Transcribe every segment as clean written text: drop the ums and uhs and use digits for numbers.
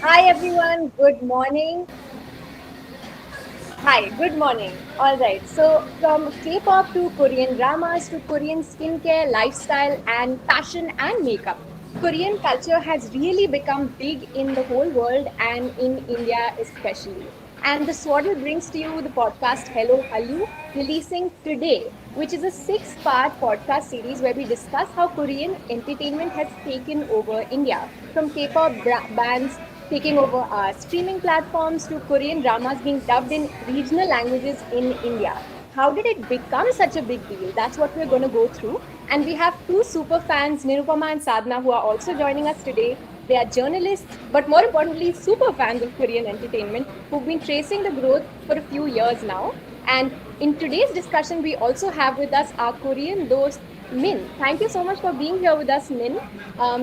Hi everyone, good morning. Hi, good morning. All right, so from K pop to Korean dramas to Korean skincare, lifestyle, and fashion and makeup, Korean culture has really become big in the whole world and in India especially. And the Swaddle brings to you the podcast Hello Hallu, releasing today, which is a six-part podcast series where we discuss how Korean entertainment has taken over India, from K-pop bands taking over our streaming platforms to Korean dramas being dubbed in regional languages in India. How did it become such a big deal? That's what we're going to go through. And we have two super fans, Nirupama and Sadhana, who are also joining us today. They are journalists, but more importantly, super fans of Korean entertainment who've been tracing the growth for a few years now. And in today's discussion, we also have with us our Korean Dost, Min. Thank you so much for being here with us, Min.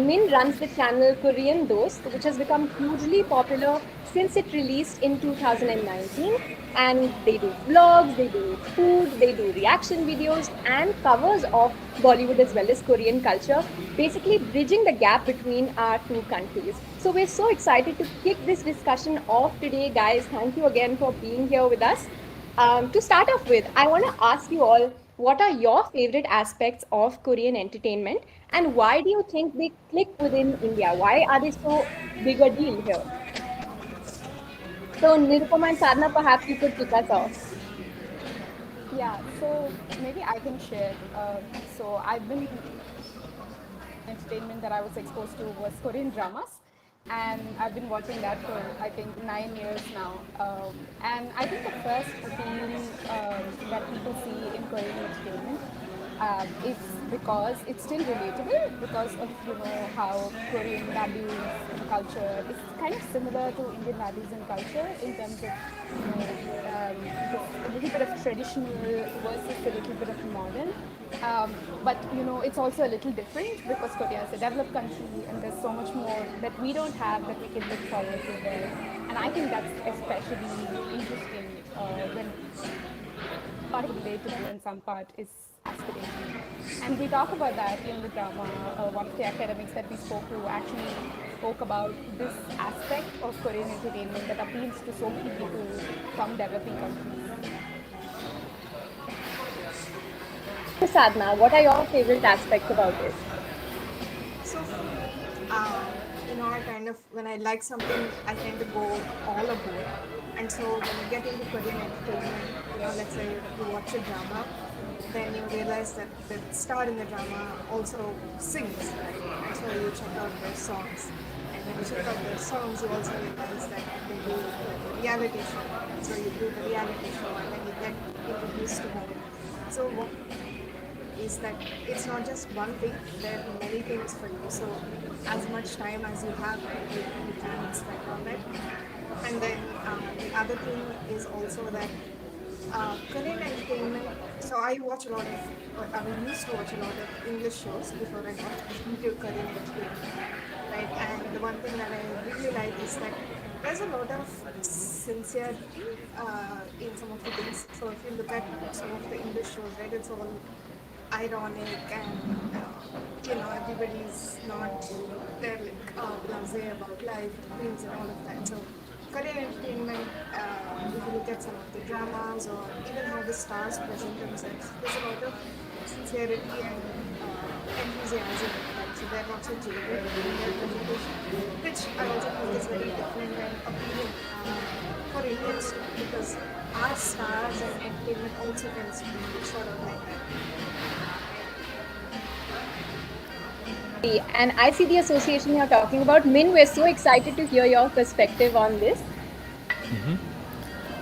Min runs the channel Korean Dost, which has become hugely popular since it released in 2019. And they do vlogs, they do food, they do reaction videos, and covers of Bollywood as well as Korean culture, basically bridging the gap between our two countries. So we're so excited to kick this discussion off today, guys. Thank you again for being here with us. To start off with, I want to ask you all, what are your favorite aspects of Korean entertainment and why do you think they click within India? Why are they so big a deal here? So, Nirupama and Sadhana, perhaps you could kick us off. Yeah, so maybe I can share. So I've been entertainment that I was exposed to was Korean dramas, and I've been watching that for I think 9 years now. And I think the first appeal that people see in Korean entertainment is because it's still relatable because of how Korean values and culture is kind of similar to Indian values and culture in terms of a little bit of traditional versus a little bit of modern. But it's also a little different because Korea is a developed country and there's so much more that we don't have that we can look forward to there. And I think that's especially interesting when part is relatable and some part is aspirational. And we talk about that in the drama. One of the academics that we spoke to actually spoke about this aspect of Korean entertainment that appeals to so many people from developing countries. Sadhana, what are your favorite aspects about it? So, uh, I kind of, when I like something, I tend to go all aboard. And so when you get into Korean entertainment, let's say you watch a drama, then you realize that the star in the drama also sings, right? And so you check out their songs. And when you check out their songs, you also realize that they do the reality show. And so you do the reality show and then you get introduced to it. So what is that it's not just one thing, there are many things for you. So as much time as you have, you can spend on it. And then the other thing is also that Korean entertainment. So I watch a lot of, I mean, used to watch a lot of English shows before I got into Korean entertainment, right? And the one thing that I really like is that there's a lot of sincerity in some of the things. So if you look at some of the English shows, right, it's all ironic and everybody's not they're like blasé about life, dreams and all of that. So Korean entertainment, if you look at some of the dramas or even how the stars present themselves, there's a lot of sincerity and enthusiasm. Right? So they're not so jaded in their presentation, which I also think is very different and appealing for Indians too, because our stars and entertainment also tends to be sort of like that. And I see the association you're talking about. Min, we're so excited to hear your perspective on this.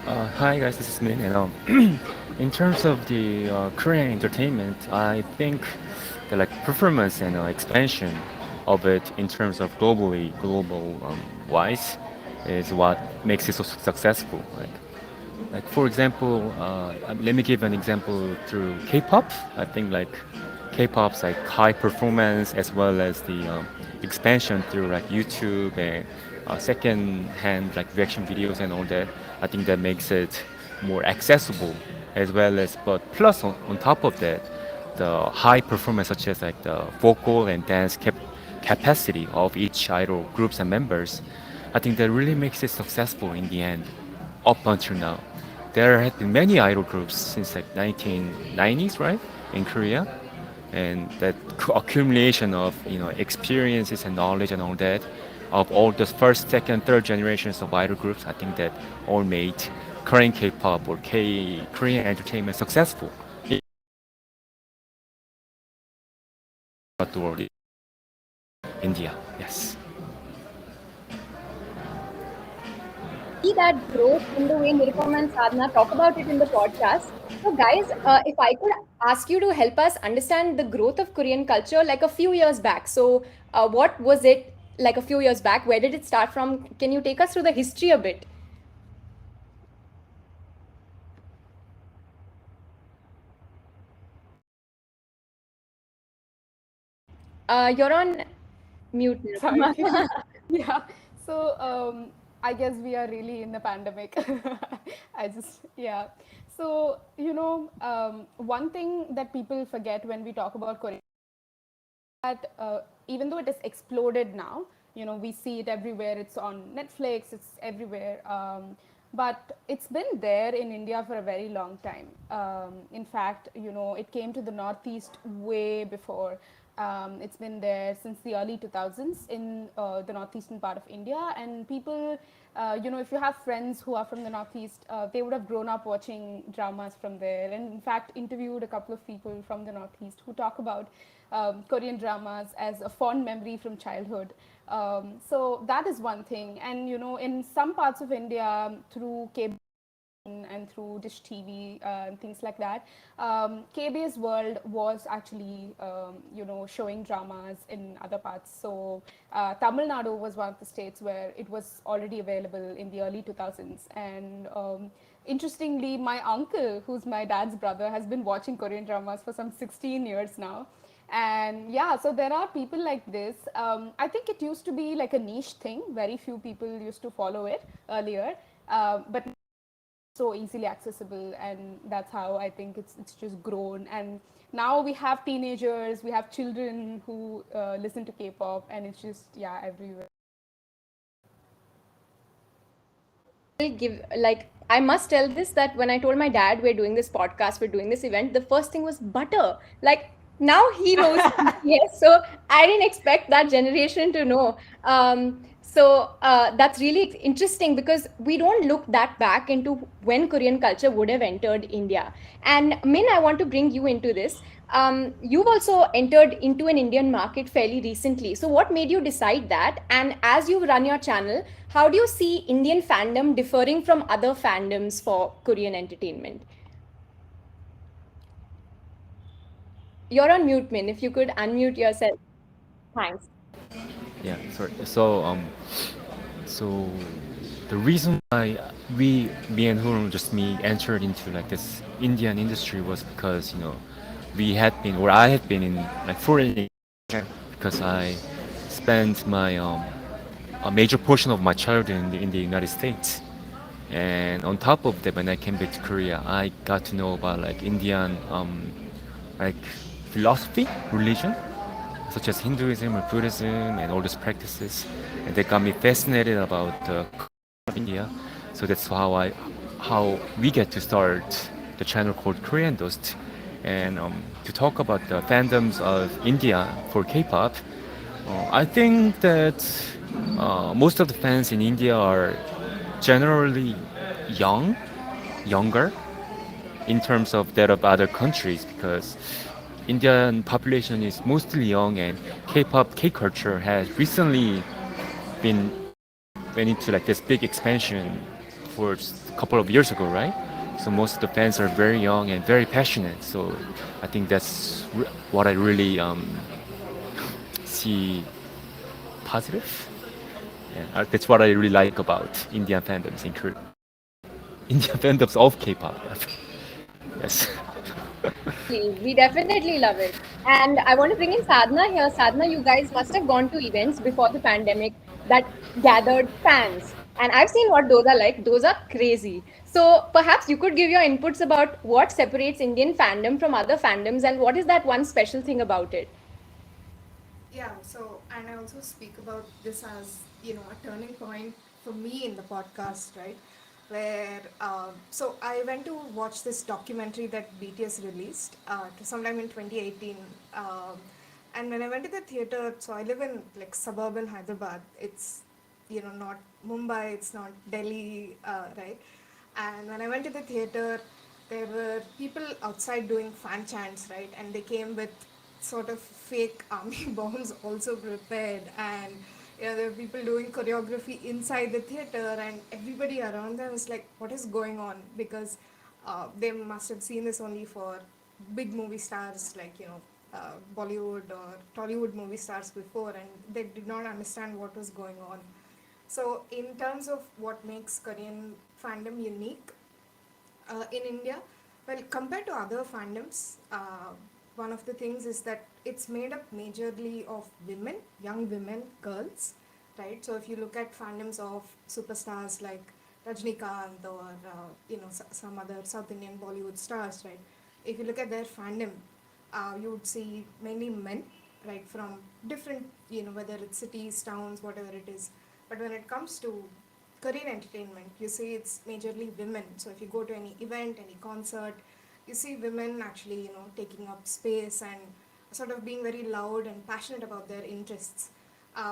Hi guys, this is Min. And in terms of the Korean entertainment, I think the like performance and expansion of it in terms of global wise is what makes it so successful. Like for example, let me give an example through K-pop. I think like K-pop's like high performance as well as the expansion through like YouTube and second-hand like reaction videos and all that. I think that makes it more accessible as well as but plus on top of that, the high performance such as like the vocal and dance capacity of each idol groups and members I think that really makes it successful in the end, up until now. There have been many idol groups since like 1990s, right, in Korea, and that accumulation of experiences and knowledge and all that of all the first, second, third generations of idol groups. I think that all made Korean K-pop or Korean entertainment successful in the world. India, yes. See that growth in the way Nirupama and Sadhana talk about it in the podcast. So, guys, if I could ask you to help us understand the growth of Korean culture like a few years back. So, what was it like a few years back? Where did it start from? Can you take us through the history a bit? You're on mute, Sorry. Nirupama. Yeah. So I guess we are really in the pandemic. Yeah. So, one thing that people forget when we talk about Korea, that even though it has exploded now, we see it everywhere. It's on Netflix, it's everywhere. But it's been there in India for a very long time. In fact, it came to the Northeast way before. It's been there since the early 2000s in the northeastern part of India, and people, if you have friends who are from the Northeast, they would have grown up watching dramas from there, and in fact, interviewed a couple of people from the Northeast who talk about Korean dramas as a fond memory from childhood. So that is one thing, and in some parts of India, through cable and through Dish TV and things like that. KBS World was actually, showing dramas in other parts. So Tamil Nadu was one of the states where it was already available in the early 2000s. And interestingly, my uncle, who's my dad's brother, has been watching Korean dramas for some 16 years now. And yeah, so there are people like this. I think it used to be like a niche thing. Very few people used to follow it earlier. But so easily accessible, and that's how I think it's just grown. And now we have teenagers, we have children who listen to K-pop, and it's just everywhere. Give like I must tell this that when I told my dad we're doing this podcast, we're doing this event, the first thing was butter. Like now he knows yes, so I didn't expect that generation to know. That's really interesting because we don't look that back into when Korean culture would have entered India. And Min, I want to bring you into this. You've also entered into an Indian market fairly recently. So, what made you decide that? And as you run your channel, how do you see Indian fandom differing from other fandoms for Korean entertainment? You're on mute, Min. If you could unmute yourself. Thanks. Yeah, sorry. So the reason why me and Hurung, just me, entered into like this Indian industry was because we had been, or I had been in like foreign because I spent my a major portion of my childhood in the United States. And on top of that, when I came back to Korea, I got to know about like Indian like philosophy, religion, such as Hinduism or Buddhism and all those practices, and they got me fascinated about the culture of India. So that's how we get to start the channel called Korean Dost, and to talk about the fandoms of India for K-pop. I think that most of the fans in India are generally younger in terms of that of other countries because Indian population is mostly young and K-pop, K-culture has recently been went into like this big expansion for a couple of years ago, right? So most of the fans are very young and very passionate. So I think that's what I really see positive. Yeah, that's what I really like about Indian fandoms in Korea. Indian fandoms of K-pop. Yes. We definitely love it. And I want to bring in Sadhana here. Sadhana, you guys must have gone to events before the pandemic that gathered fans. And I've seen what those are like. Those are crazy. So perhaps you could give your inputs about what separates Indian fandom from other fandoms and what is that one special thing about it? Yeah, so and I also speak about this as, a turning point for me in the podcast, right? Where so I went to watch this documentary that BTS released sometime in 2018, and when I went to the theater, so I live in like suburban Hyderabad. It's not Mumbai, it's not Delhi, right? And when I went to the theater, there were people outside doing fan chants, right? And they came with sort of fake army bombs also prepared, and there were people doing choreography inside the theater, and everybody around them was like, "What is going on?" Because they must have seen this only for big movie stars like Bollywood or Tollywood movie stars before, and they did not understand what was going on. So, in terms of what makes Korean fandom unique in India, well, compared to other fandoms, one of the things is that it's made up majorly of women, young women, girls, right? So, if you look at fandoms of superstars like Rajnikant or some other South Indian Bollywood stars, right? If you look at their fandom, you would see mainly men, right, from different, whether it's cities, towns, whatever it is. But when it comes to Korean entertainment, you see it's majorly women. So if you go to any event, any concert, you see women actually, taking up space and sort of being very loud and passionate about their interests,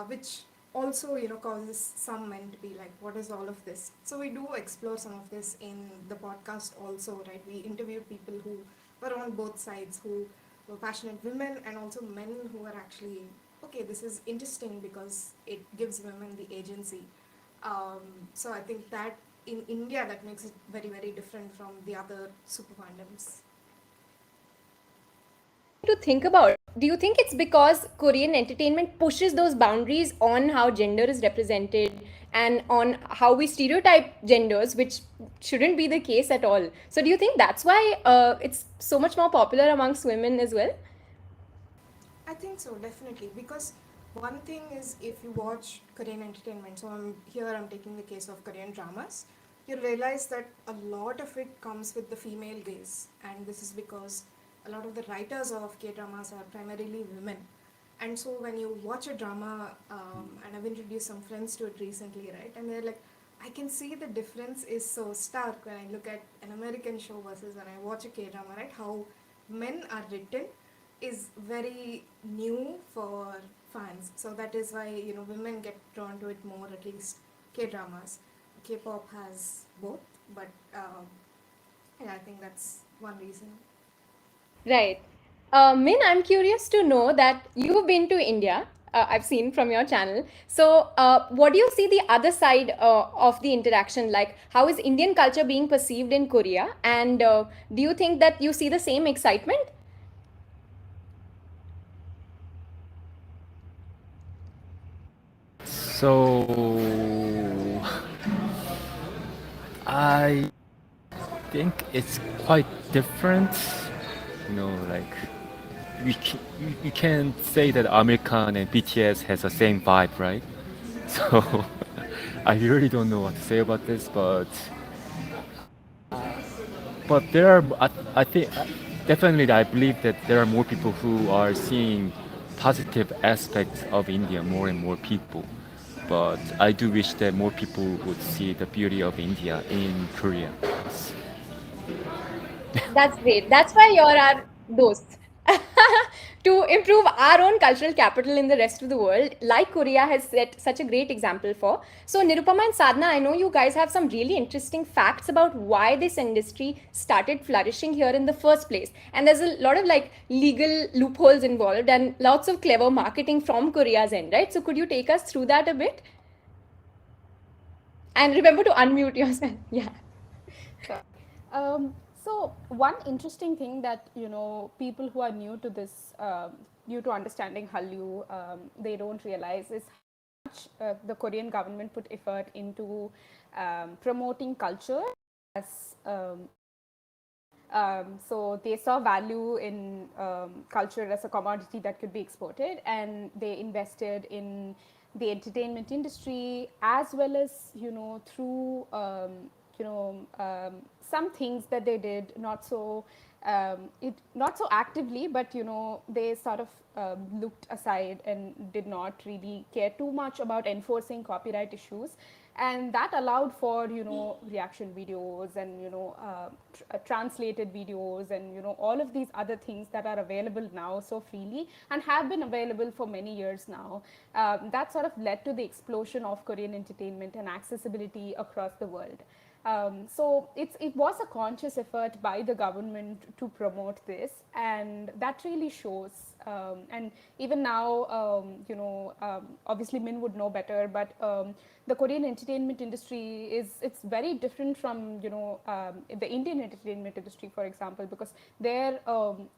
which also, causes some men to be like, what is all of this? So we do explore some of this in the podcast also, right? We interviewed people who were on both sides, who were passionate women and also men who are actually, okay, this is interesting because it gives women the agency. So I think that in India, that makes it very, very different from the other super fandoms. To think about, do you think it's because Korean entertainment pushes those boundaries on how gender is represented and on how we stereotype genders, which shouldn't be the case at all? So do you think that's why it's so much more popular amongst women as well? I think so, definitely. Because one thing is, if you watch Korean entertainment, so I'm taking the case of Korean dramas, you realize that a lot of it comes with the female gaze, and this is because a lot of the writers of K dramas are primarily women. And so when you watch a drama, and I've introduced some friends to it recently, right, and they're like, I can see the difference is so stark when I look at an American show versus when I watch a K drama, right? How men are written is very new for fans. So that is why women get drawn to it more. At least K dramas, K-pop has both, but yeah, I think that's one reason. Right. Min, I'm curious to know that you've been to India. I've seen from your channel. So, what do you see the other side of the interaction? Like, how is Indian culture being perceived in Korea? And do you think that you see the same excitement? So I think it's quite different. Like you can't say that American and BTS has the same vibe, right? So I really don't know what to say about this, but there are I think definitely I believe that there are more people who are seeing positive aspects of India, more and more people. But I do wish that more people would see the beauty of India in Korea. That's great. That's why you're our dost. To improve our own cultural capital in the rest of the world, like Korea has set such a great example for. So, Nirupama and Sadhana, I know you guys have some really interesting facts about why this industry started flourishing here in the first place. And there's a lot of like legal loopholes involved and lots of clever marketing from Korea's end, right? So, could you take us through that a bit? And remember to unmute yourself. Yeah. Sure. So one interesting thing that people who are new to this, new to understanding Hallyu, they don't realize is how much the Korean government put effort into promoting culture as so they saw value in culture as a commodity that could be exported, and they invested in the entertainment industry as well as through some things that they did not so it not so actively, but they sort of looked aside and did not really care too much about enforcing copyright issues, and that allowed for reaction videos and translated videos and all of these other things that are available now so freely and have been available for many years now. That sort of led to the explosion of Korean entertainment and accessibility across the world. So it was a conscious effort by the government to promote this, and that really shows. And even now, obviously Min would know better, but the Korean entertainment industry it's very different from the Indian entertainment industry, for example, because there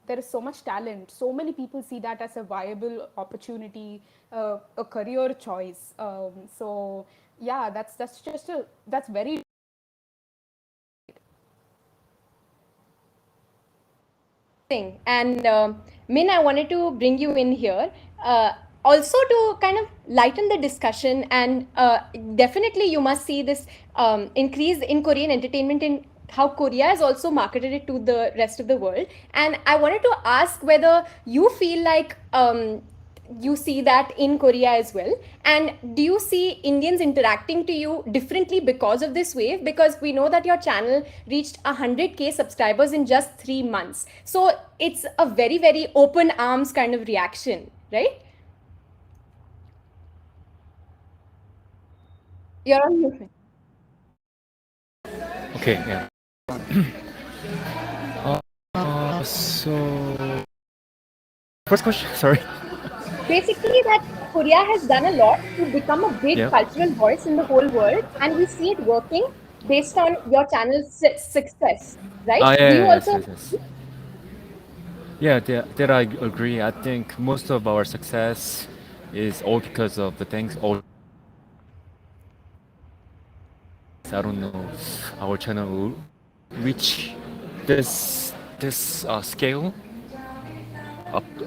is so much talent. So many people see that as a viable opportunity, a career choice. So yeah, that's very Thing. And Min, I wanted to bring you in here. Also, to kind of lighten the discussion, and definitely you must see this increase in Korean entertainment in how Korea has also marketed it to the rest of the world. And I wanted to ask whether you feel like you see that in Korea as well. And do you see Indians interacting to you differently because of this wave? Because we know that your channel reached 100K subscribers in just 3 months. So it's a very, very open arms kind of reaction, right? You're on mute. Okay, yeah. So first question, sorry. Basically, that Korea has done a lot to become a big Yeah. cultural voice in the whole world, and we see it working based on your channel's success, right? Ah, Do yeah, you yeah, yes, also? yes, yes. Yeah, that I agree. I think most of our success is all because of the things. All I don't know, our channel will reach this scale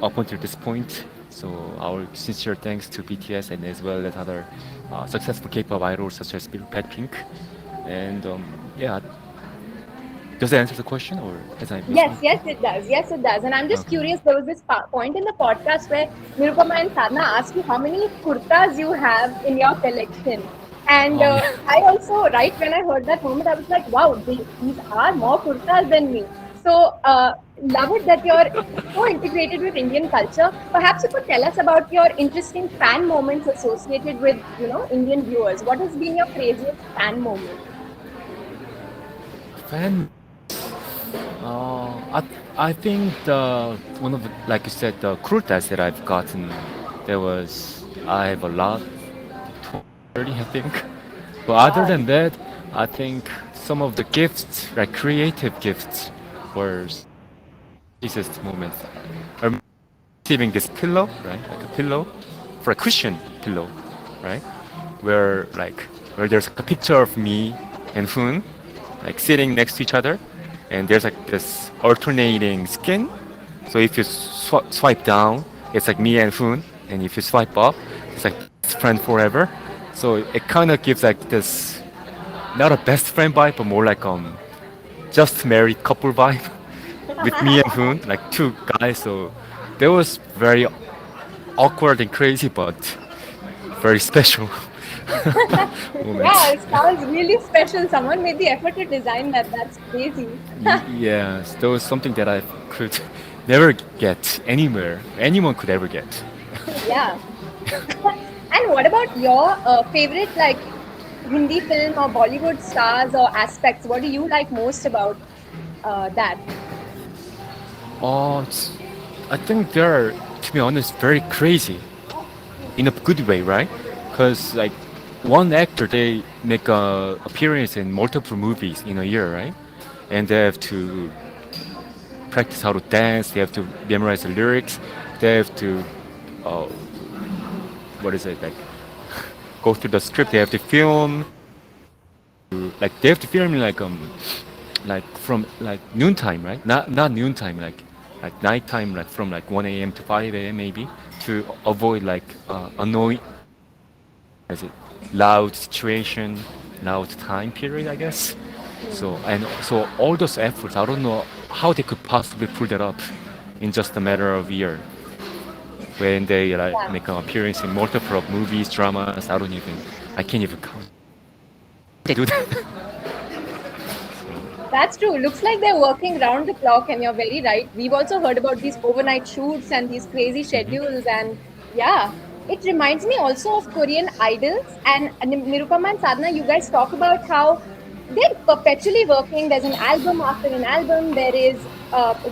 up until this point. So our sincere thanks to BTS and as well as other successful K-pop idols such as Blackpink. And yeah, does that answer the question or has I missed Yes, something? yes, it does. Yes, it does. And I'm just Okay. curious. There was this point in the podcast where Nirupama and Sadhana asked you how many kurtas you have in your collection. And Oh yeah. I also, right when I heard that moment, I was like, wow, these are more kurtas than me. So, love it that you're so integrated with Indian culture. Perhaps you could tell us about your interesting fan moments associated with, Indian viewers. What has been your craziest fan moment? Fan. I think the one of the, like you said, the kurtas that I've gotten, there was I have a lot, 30 I think. But other Wow. than that, I think some of the gifts, like creative gifts, were easiest moments. I'm receiving this pillow, right? Like a pillow for a cushion pillow, right? Where there's a picture of me and Hoon, like sitting next to each other, and there's like this alternating skin. So if you swipe down, it's like me and Hoon, and if you swipe up, it's like best friend forever. So it kind of gives like this not a best friend vibe, but more like just married couple vibe with me and Hoon, like two guys. So that was very awkward and crazy, but very special Yeah, moment. it sounds really special. Someone made the effort to design that. That's crazy. Yes, that was something that I could never get anywhere. Anyone could ever get. Yeah. And what about your favorite, like, Hindi film or Bollywood stars or aspects? What do you like most about that? It's, I think they're, to be honest, very crazy in a good way, right? Because like one actor, they make a appearance in multiple movies in a year, right? And they have to practice how to dance. They have to memorize the lyrics. They have to, uh, what is it like? Go through the script. They have to film. Like they have to film like from like noontime, right? Not noontime, like nighttime, like from like 1 a.m. to 5 a.m. maybe to avoid like annoying, as it loud situation, loud time period, I guess. So and so all those efforts, I don't know how they could possibly pull that up in just a matter of a year when they like Yeah. make an appearance in multiple movies, dramas. I can't even count. They do that. That's true. Looks like they're working round the clock, and you're very right. We've also heard about these overnight shoots and these crazy schedules, and yeah, it reminds me also of Korean idols. And Nirupama and Sadhana, you guys talk about how they're perpetually working. There's an album after an album. There is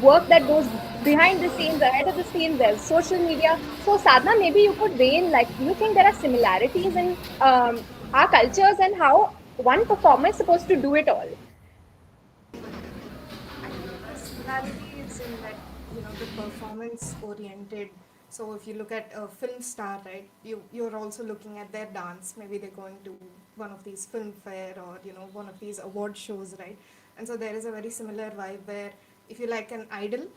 work that goes behind the scenes, ahead of the scenes. There's social media. So Sadhana, maybe you could weigh in. Like, do you think there are similarities in our cultures and how one performer is supposed to do it all? I think the similarity is in that the performance oriented. So if you look at a film star, right, you're also looking at their dance. Maybe they're going to one of these film fair or one of these award shows, right? And so there is a very similar vibe where if you like an idol,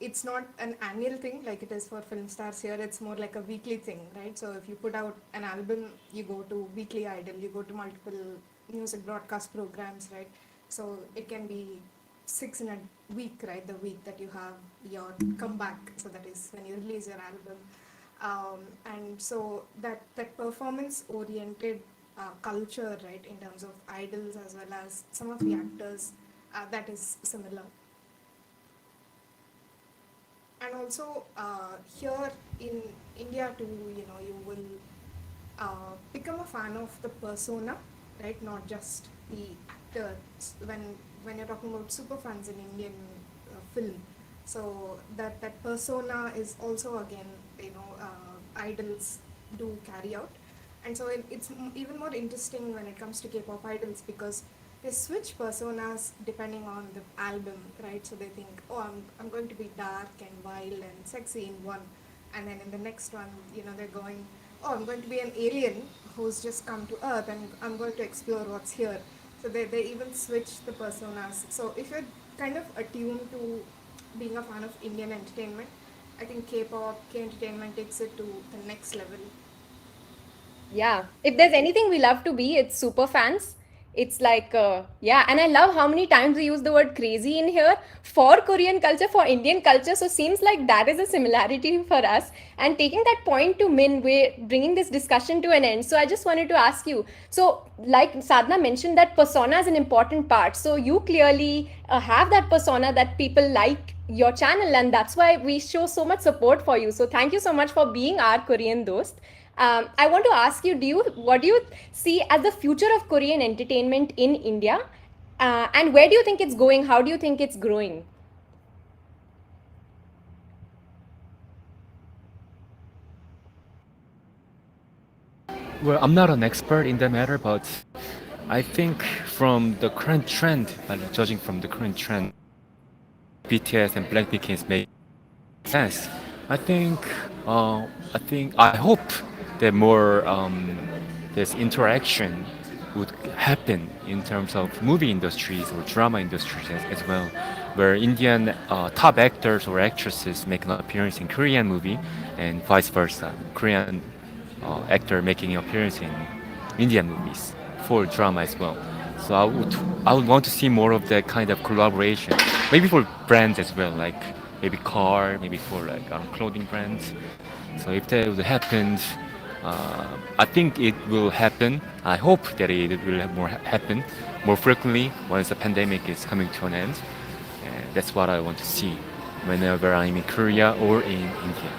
it's not an annual thing like it is for film stars here. It's more like a weekly thing, right? So if you put out an album, you go to Weekly Idol, you go to multiple music broadcast programs, right? So it can be six in a week, right? The week that you have your comeback, so that is when you release your album, and so that performance oriented culture, right, in terms of idols as well as some of the actors, that is similar. And also here in India too, you will become a fan of the persona, right? Not just the actor. When you're talking about superfans in Indian film, so that persona is also again, idols do carry out, and so it's even more interesting when it comes to K-pop idols because they switch personas depending on the album, right? So they think, oh, I'm going to be dark and wild and sexy in one, and then in the next one, they're going, oh, I'm going to be an alien who's just come to Earth and I'm going to explore what's here. So they even switch the personas. So if you're kind of attuned to being a fan of Indian entertainment, I think K-pop, K-entertainment takes it to the next level. Yeah. If there's anything we love to be, it's super fans. It's like, yeah. And I love how many times we use the word crazy in here for Korean culture, for Indian culture. So seems like that is a similarity for us. And taking that point to Min, we're bringing this discussion to an end. So I just wanted to ask you. So, like Sadhana mentioned, that persona is an important part. So you clearly have that persona that people like your channel, and that's why we show so much support for you. So thank you so much for being our Korean Dost. I want to ask you, what do you see as the future of Korean entertainment in India? And where do you think it's going? How do you think it's growing? Well, I'm not an expert in that matter, but I think from the current trend, judging from the current trend, BTS and Blackpink make sense. I think, I hope that more this interaction would happen in terms of movie industries or drama industries as well, where Indian top actors or actresses make an appearance in Korean movie, and vice versa, Korean actor making an appearance in Indian movies for drama as well. So I would want to see more of that kind of collaboration, maybe for brands as well, like maybe car, maybe for like clothing brands. So if that would happen, I think it will happen. I hope that it will happen more frequently once the pandemic is coming to an end. And that's what I want to see whenever I'm in Korea or in India.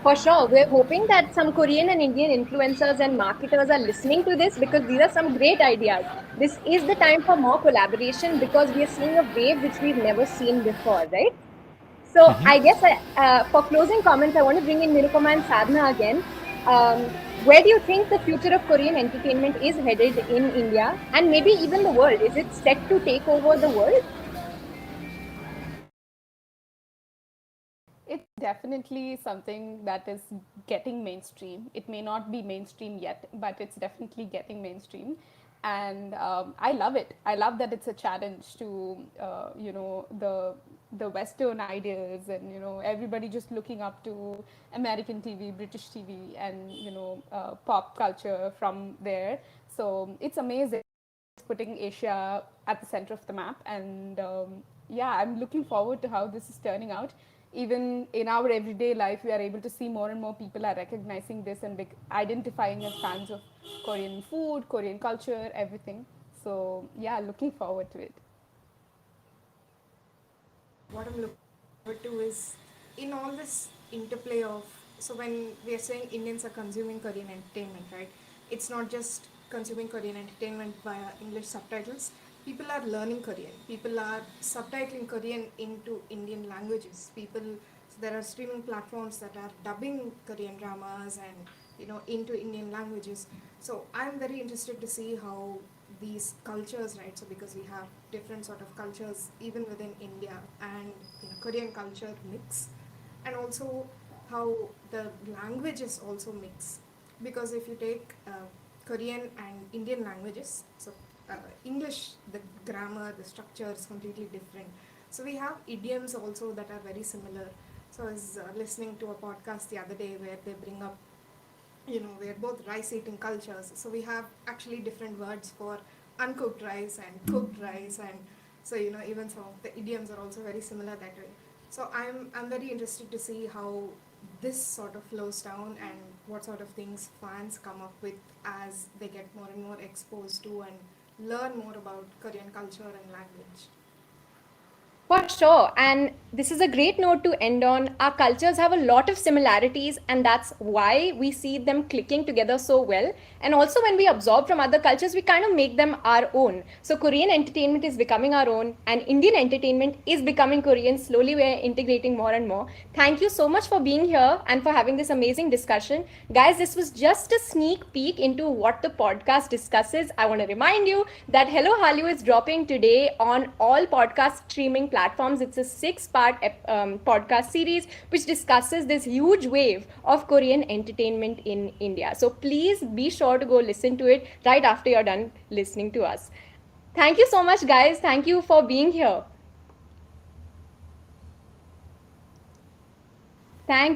For sure. We're hoping that some Korean and Indian influencers and marketers are listening to this because these are some great ideas. This is the time for more collaboration because we are seeing a wave which we've never seen before, right? So I guess for closing comments, I want to bring in Nirupama and Sadhana again. Where do you think the future of Korean entertainment is headed in India and maybe even the world? Is it set to take over the world? It's definitely something that is getting mainstream. It may not be mainstream yet, but it's definitely getting mainstream. And I love it. I love that it's a challenge to, the Western ideas, and everybody just looking up to American TV, British TV, and pop culture from there. So it's amazing. putting Asia at the center of the map. And yeah, I'm looking forward to how this is turning out. Even in our everyday life, we are able to see more and more people are recognizing this and identifying as fans of Korean food, Korean culture, everything. So yeah, looking forward to it. What I'm looking forward to is in all this interplay of, so when we are saying Indians are consuming Korean entertainment, right? It's not just consuming Korean entertainment via English subtitles. People are learning Korean. People are subtitling Korean into Indian languages. So there are streaming platforms that are dubbing Korean dramas and into Indian languages. So I'm very interested to see how these cultures, right? So because we have different sort of cultures even within India, and Korean culture mix, and also how the languages also mix. Because if you take Korean and Indian languages, so English, the grammar, the structure is completely different. So we have idioms also that are very similar. So I was listening to a podcast the other day where they bring up, we're both rice eating cultures, so we have actually different words for uncooked rice and cooked rice, and so even some of the idioms are also very similar that way. So I'm very interested to see how this sort of flows down and what sort of things fans come up with as they get more and more exposed to and learn more about Korean culture and language. For sure. And this is a great note to end on. Our cultures have a lot of similarities, and that's why we see them clicking together so well. And also, when we absorb from other cultures, we kind of make them our own. So, Korean entertainment is becoming our own, and Indian entertainment is becoming Korean. Slowly, we're integrating more and more. Thank you so much for being here and for having this amazing discussion. Guys, this was just a sneak peek into what the podcast discusses. I want to remind you that Hello Hallyu is dropping today on all podcast streaming platforms. It's a 6-part podcast series which discusses this huge wave of Korean entertainment in India. So please be sure to go listen to it right after you're done listening to us. Thank you so much, guys. Thank you for being here. Thank you.